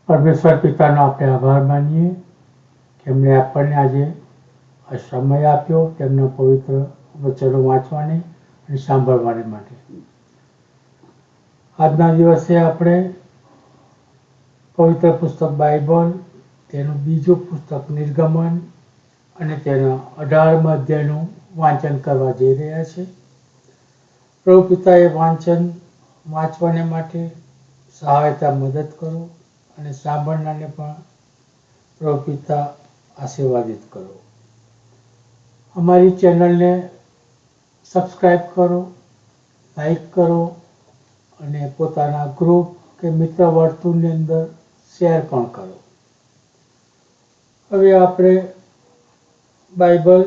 પરમેશ્વર પિતાનો આપણે આભાર માનીએ કે એમણે આપણને આજે આ સમય આપ્યો તેમના પવિત્ર વચનો વાંચવાને અને સાંભળવાને માટે. આજના દિવસે આપણે પવિત્ર પુસ્તક બાઇબલ, તેનું બીજું પુસ્તક નિર્ગમન અને તેના 18મા અધ્યાયનું વાંચન કરવા જઈ રહ્યા છે. પ્રભુ પિતાએ વાંચવાને માટે સહાયતા મદદ કરો અને સાંભળનારને પણ પ્રભુ પિતા આશીર્વાદિત કરો. અમારી ચેનલને સબસ્ક્રાઈબ કરો, લાઈક કરો અને પોતાના ગ્રુપ કે મિત્ર વર્તુળની અંદર શેર પણ કરો. હવે આપણે બાઇબલ,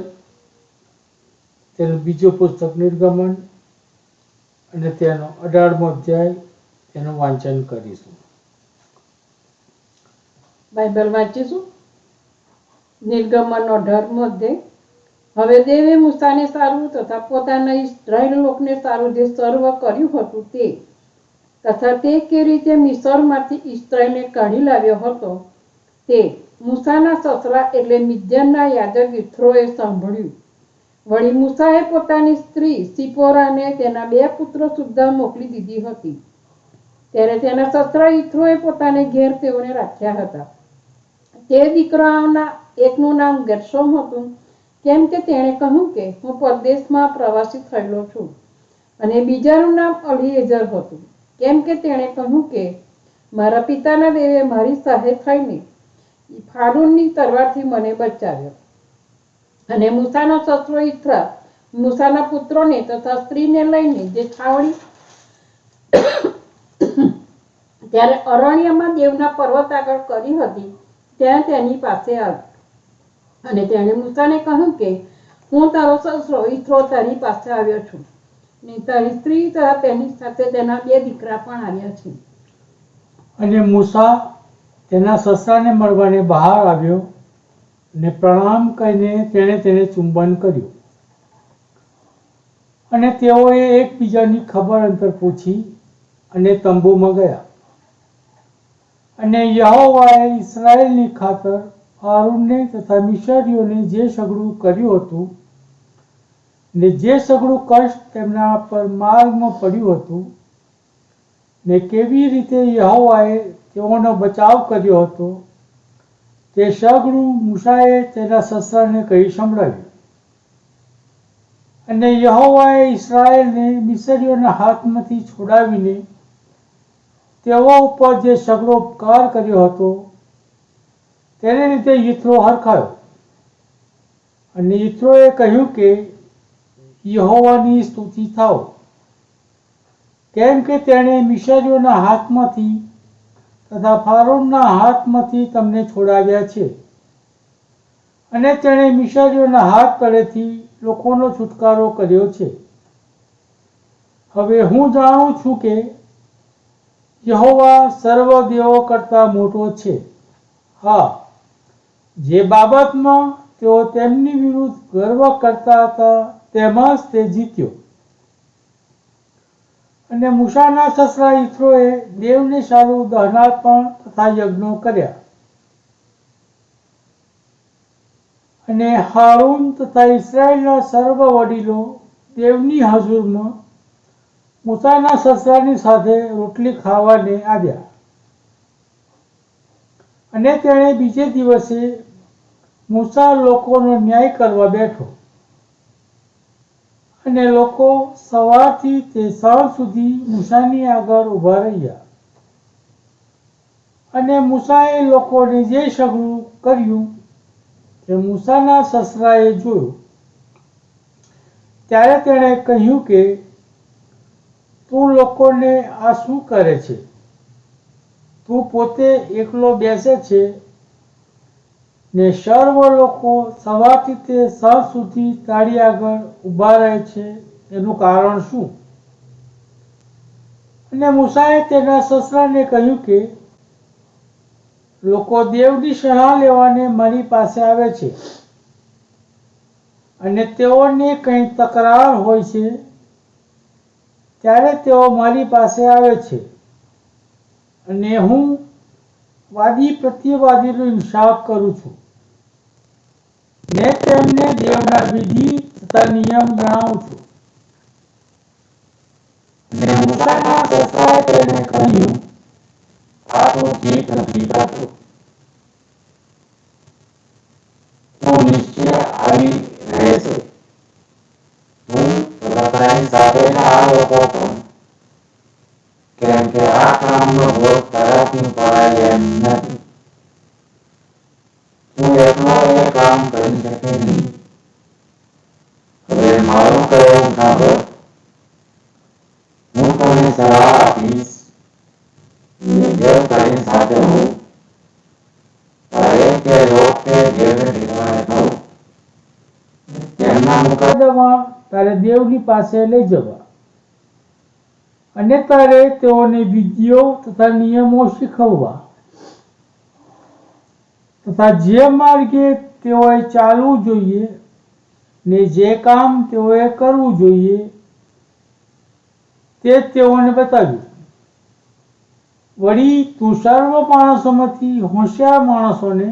તેનું બીજું પુસ્તક નિર્ગમન અને તેનો 18મો અધ્યાય તેનું વાંચન કરીશું. બાઇબલ વાંચીશું. નિર્ગમન 18મો અધ્યાય. હવે દેવે મૂસાને સારું તથા પોતાના ઇસ્રાયેલ લોકોને સારું જે સર્વ કર્યું હતું તે તથા તે કે રીતે મિસરમાંથી ઇસ્રાયેલને કાઢી લાવ્યો હતો તે મૂસાના સસરા એટલે મિદ્યાનના યાજક યિથ્રોએ સાંભળ્યું. વળી મૂસાએ પોતાની સ્ત્રી સિપોરાને તેના 2 પુત્રો સુદ્ધા મોકલી દીધી હતી. ત્યારે તેના સસરા યિથ્રોએ પોતાને ઘેર તેઓને રાખ્યા હતા. તે દીકરાઓના એકનું નામ ગેર્શોમ હતું, કેમ કે તેણે કહ્યું કે હું પરદેશમાં પ્રવાસી થયેલો છું, અને બીજાનું નામ અલીએઝર હતું, કેમ કે તેણે કહ્યું કે મારા પિતાના દેવે મારી સાથે થઈને ફારૂનની તલવારથી મને બચાવ્યો. અને મૂસાનો સસરો યિથ્રો મૂસાના પુત્રોને તથા સ્ત્રીને લઈને જે છાવણી ત્યારે અરણ્યમાં દેવના પર્વત આગળ કરી હતી ત્યાં તેની પાસે આવી. અને તેણે મૂસાને કહ્યું કે હું તારો સસરો યિથ્રો તારી પાસે આવ્યો છું, ને તારી સ્ત્રી તથા તેની સાથે તેના 2 દીકરા પણ આવ્યા છે. અને મૂસા તેના સસરાને મળવાને બહાર આવ્યો અને પ્રણામ કરીને તેને ચુંબન કર્યું. અને તેઓએ એકબીજાની ખબર અંતર પૂછી અને તંબુમાં ગયા. અને યહોવાએ ઇસ્રાયેલની ખાતર હારૂનને તથા મિસરીઓને જે સગળું કર્યું હતું ને જે સગળું કષ્ટ તેમના પર માર્ગમાં પડ્યું હતું ને કેવી રીતે યહોવાએ તેઓનો બચાવ કર્યો હતો તે સગળું મૂસાએ તેના સસરાને કહી સંભળાવ્યું. અને યહોવાએ ઇસ્રાયેલને મિસરીઓના હાથમાંથી છોડાવીને તેઓ ઉપર જે સગળો ઉપકાર કર્યો હતો તેને લીધે યિથ્રો હરખાયો. અને યિથ્રોએ કહ્યું કે યહોવાની સ્તુતિ થાઓ, કેમ કે તેણે મિસરીઓના હાથમાંથી તથા ફારૂનના હાથમાંથી તમને છોડાવ્યા છે, અને તેણે મિસરીઓના હાથ તળેથી લોકોનો છુટકારો કર્યો છે. હવે હું જાણું છું કે યહોવા સર્વ દેવો કરતાં મોટો છે. હા, જે બાબતમાં તેઓ તેમની વિરુદ્ધ ગર્વ કરતા હતા તેમાં જ તે જીત્યો. અને મૂસાના સસરા યિથ્રોએ દેવને સારું દહનાર્પણ તથા યજ્ઞો કર્યા. અને હારૂન તથા ઇસ્રાયેલના સર્વ વડીલો દેવની હજુરમાં મૂસાના સસરાની સાથે રોટલી ખાવાને આવ્યા. અને તેણે બીજે દિવસે મૂસા લોકોનો ન્યાય કરવા બેઠો. અને લોકો સવારથી તે સાંજ સુધી મૂસાની આગળ ઊભા રહ્યા. અને મૂસાએ લોકોને જે સગળું કર્યું તે મૂસાના સસરાએ જોયું. ત્યારે તેણે કહ્યું કે તું લોકોને આ શું કરે છે? તું પોતે એકલો બેસે છે ને સર્વ લોકો સવારથી તે સાંજ સુધી તારી આગળ ઊભા રહે છે, એનું કારણ શું? અને મૂસાએ તેના સસરાને કહ્યું કે લોકો દેવની સલાહ લેવાને મારી પાસે આવે છે, અને તેઓને કંઈ તકરાર હોય છે ત્યારે તેઓ મારી પાસે આવે છે, અને હું વાદી પ્રત્યેવાદીનો ઇન્સાફ કરું છું ને તેમને દેવના વિધિ તથા નિયમ જણાવું છું. ને મૂસાના સસરાએ તેને કહ્યું, આ તું ઠીક નથી કરતો. તું નિશ્ચય આવી રહેશે, તું તથા તારી સાથેના આ લોકો પણ, કેમ કે આ કામનો ભોગ તારાથી પડાય એમ નથી. તું એકલો એ કામ કરી શકે નહીં. હવે મારું કહેવું સાંભળ. હું તને સલાહ આપીશ ને જો તારી સાથે હોઉં, તારે કે લોક કે દેવને ઠેકાણે થવું. તેમના મુકદ્દમા તારે દેવની પાસે લઈ જવા અને તારે તેઓને વિધિઓ તથા નિયમો શીખવવા તથા જે માર્ગે તેઓએ ચાલવું જોઈએ ને જે કામ તેઓએ કરવું જોઈએ તે તેઓને બતાવ્યું. વળી તું સર્વ માણસોમાંથી હોશિયાર માણસોને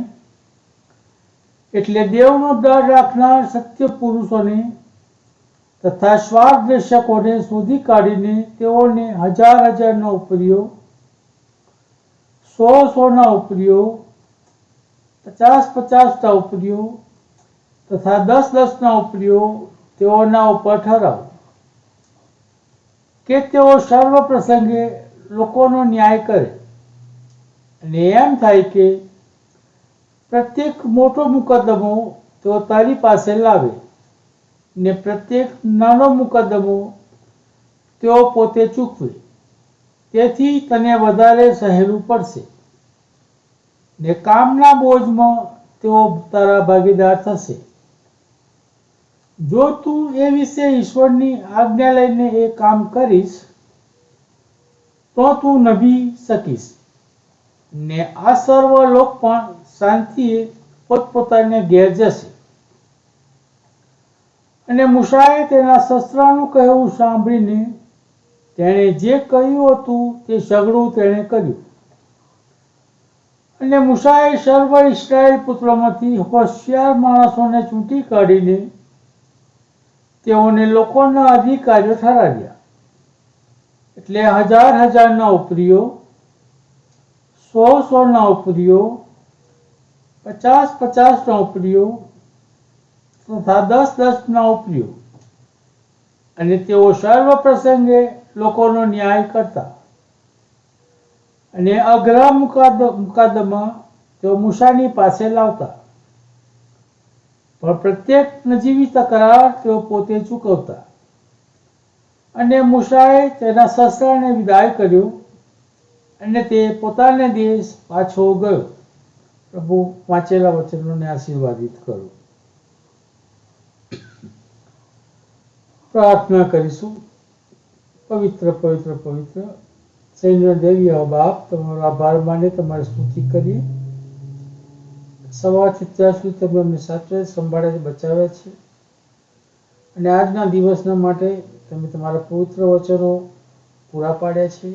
એટલે દેવનો ડર રાખનાર સત્ય પુરુષોને તથા સ્વાર્થદ્વેષકોને શોધી કાઢીને તેઓને 1000 ઉપરીઓ, 100 ઉપરીઓ, 50 ઉપરીઓ તથા 10 ઉપરીઓ તેઓના ઉપર ઠરાવ કે તેઓ સર્વ પ્રસંગે લોકોનો ન્યાય કરે. અને એમ થાય કે પ્રત્યેક મોટો મુકદ્દમો તેઓ તારી પાસે લાવે ને પ્રત્યેક નાનો મુકદ્દમો તેઓ પોતે ચૂકવે. તેથી તને વધારે સહેલું પડશે ને કામના બોજમાં તેઓ તારા ભાગીદાર થશે. જો તું એ વિશે ઈશ્વરની આજ્ઞા લઈને એ કામ કરીશ તો તું નભી શકીશ ને આ સર્વ લોક પણ શાંતિએ પોતપોતાને ઘેર જશે. અને મૂસાએ તેના સસરાનું કહેવું સાંભળીને તેણે જે કહ્યું હતું તે સઘળું તેણે કર્યું. અને મૂસાએ સર્વ ઇસ્રાયેલ પુત્રોમાંથી હોશિયાર માણસોને ચૂંટી કાઢીને તેઓને લોકોના અધિકારીઓ ઠરાવ્યા. એટલે 1000 ઉપરીઓ, 100 ઉપરીઓ, 50 ઉપરીઓ તથા 10 ઉપરીઓ. અને તેઓ સર્વ પ્રસંગે લોકોનો ન્યાય કરતા. અને અઘરા મુકદ્દમા તેઓ મૂસાની પાસે લાવતા, પણ પ્રત્યેક નજીવી તકરાર તેઓ પોતે ચૂકવતા. અને મૂસાએ તેના સસરાને વિદાય કર્યો અને તે પોતાને દેશ પાછો ગયો. પ્રભુ વાંચેલા વચનોને આશીર્વાદિત કરો. પ્રાર્થના કરીશું. પવિત્ર પવિત્ર પવિત્ર સૈન્ય દેવી બાપ, તમારો આભાર માને, તમારી સ્તુતિ કરીએ. સવારથી ત્યાં સુધી તમે અમને સાચવે, સંભાળે, બચાવ્યા છે. અને આજના દિવસના માટે તમે તમારા પવિત્ર વચનો પૂરા પાડ્યા છે.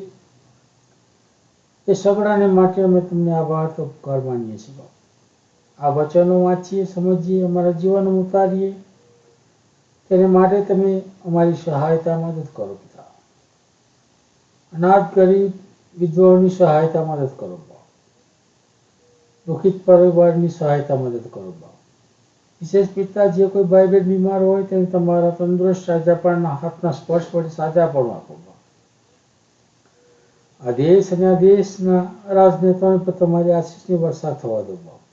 એ સગડાને માટે અમે તમને આભાર તો ઉપકાર માનીએ છીએ. આ વચનો વાંચીએ, સમજીએ, અમારા જીવનમાં ઉતારીએ, તેને માટે તમે અમારી સહાયતા મદદ કરો પિતા. અનાથ ગરીબ વિધવાઓની સહાયતા મદદ કરો બાપ. દુઃખિત પરિવારની સહાયતા મદદ કરો બાપ. વિશેષ પિતા, જે કોઈ ભાઈ બહેન બીમાર હોય તેને તમારા તંદુરસ્ત સાજાપણના હાથના સ્પર્શ વડે સાજાપણું આપો બાપ. આ દેશ અને આ દેશના રાજનેતાઓને પર તમારી આશીષની વર્ષા થવા દો બાપ.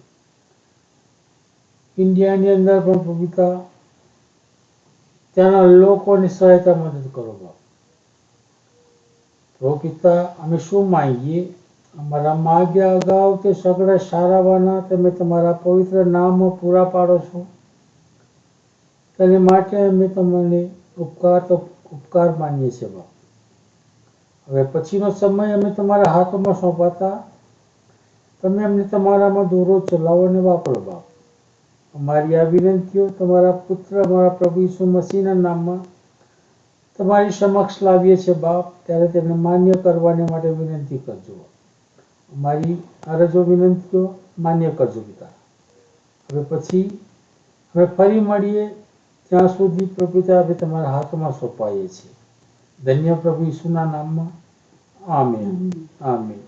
ઇન્ડિયાની અંદર પણ પિતા ત્યાંના લોકોની સહાયતા મદદ કરો બાપ. પ્રભુ પિતા, અમે શું માંગીએ? અમારા માગ્યા અગાઉ તે સગળા સારાવાના તમે તમારા પવિત્ર નામમાં પૂરા પાડો છો. તેને માટે અમે તમને ઉપકાર માનીએ છીએ બાપ. હવે પછીનો સમય અમે તમારા હાથોમાં સોંપાતા તમે અમને તમારામાં દોરો ચલાવો અને વાપરો બાપ. અમારી આ વિનંતીઓ તમારા પુત્ર અમારા પ્રભુ ઈસુ મસીહના નામમાં તમારી સમક્ષ લાવીએ છીએ બાપ. ત્યારે તેને માન્ય કરવાને માટે વિનંતી કરજો. અમારી અરજો વિનંતીઓ માન્ય કરજો પિતા. હવે પછી હવે ફરી મળીએ ત્યાં સુધી પ્રભુ પિતા અમે તમારા હાથમાં સોંપાઈએ છીએ. ધન્ય પ્રભુ ઈસુના નામમાં આમેન. આમેન.